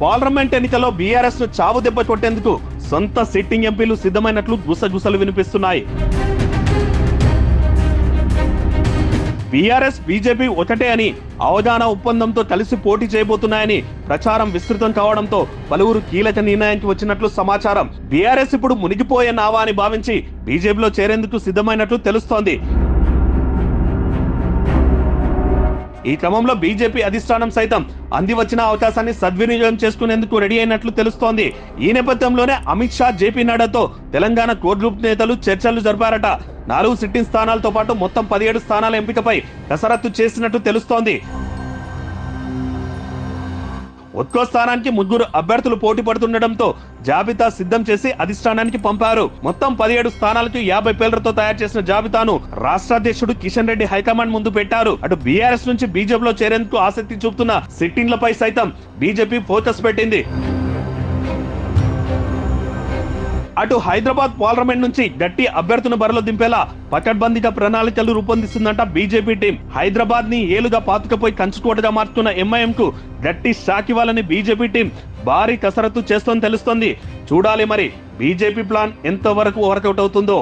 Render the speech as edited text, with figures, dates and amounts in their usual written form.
Parliament ఎన్నికల్లో BRS ను చావు దెబ్బ కొట్టేందుకు సొంత సిట్టింగ్ ఎంపీలు సిద్ధమైనట్లు గుసగుసలు వినిపిస్తున్నాయి. బీఆర్ఎస్ బీజేపీ ఒకటే అని అవగాహన ఒప్పందంతో కలిసి పోటీ చేయబోతున్నాయని ప్రచారం విస్తృతం కావడంతో పలువురు కీలక నిర్ణయానికి వచ్చినట్లు సమాచారం. బీఆర్ఎస్ ఇప్పుడు మునిగిపోయే నావా అని భావించి బీజేపీలో చేరేందుకు సిద్ధమైనట్లు తెలుస్తోంది. ఈ క్రమంలో బీజేపీ అధిష్టానం సైతం అంది వచ్చిన అవకాశాన్ని సద్వినియోగం చేసుకునేందుకు రెడీ అయినట్లు తెలుస్తోంది. ఈ నేపథ్యంలోనే అమిత్ షా, జేపీ నడ్డాతో తెలంగాణ కోర్ గ్రూప్ నేతలు చర్చలు జరిపారట. 4 సిట్టింగ్ స్థానాలతో పాటు మొత్తం 17 స్థానాల ఎంపికపై కసరత్తు చేసినట్టు తెలుస్తోంది. ఒక్కో స్థానానికి 3 అభ్యర్థులు పోటీ పడుతుండటంతో జాబితా సిద్ధం చేసి అధిష్టానానికి పంపారు. మొత్తం 17 స్థానాలకు 50 పేర్లతో తయారు చేసిన జాబితాను రాష్ట్ర అధ్యక్షుడు కిషన్ రెడ్డి హైకమాండ్ ముందు పెట్టారు. అటు బీఆర్ఎస్ నుంచి బీజేపీలో చేరేందుకు ఆసక్తి చూపుతున్న సిట్టింగ్లపై సైతం బీజేపీ ఫోకస్ పెట్టింది. అటు హైదరాబాద్ పార్లమెంట్ నుంచి గట్టి అభ్యర్థులను బరిలో దింపేలా పకడ్బందీగా ప్రణాళికలు రూపొందిస్తుందంట బీజేపీ టీం. హైదరాబాద్ ని ఏలుగా పాతుకుపోయి కంచుకోటగా మారుతున్న ఎంఐఎం కు గట్టి షాక్ ఇవ్వాలని బీజేపీ టీం భారీ కసరత్తు చేస్తోంది తెలుస్తోంది. చూడాలి మరి బీజేపీ ప్లాన్ ఎంతవరకు వర్కౌట్ అవుతుందో.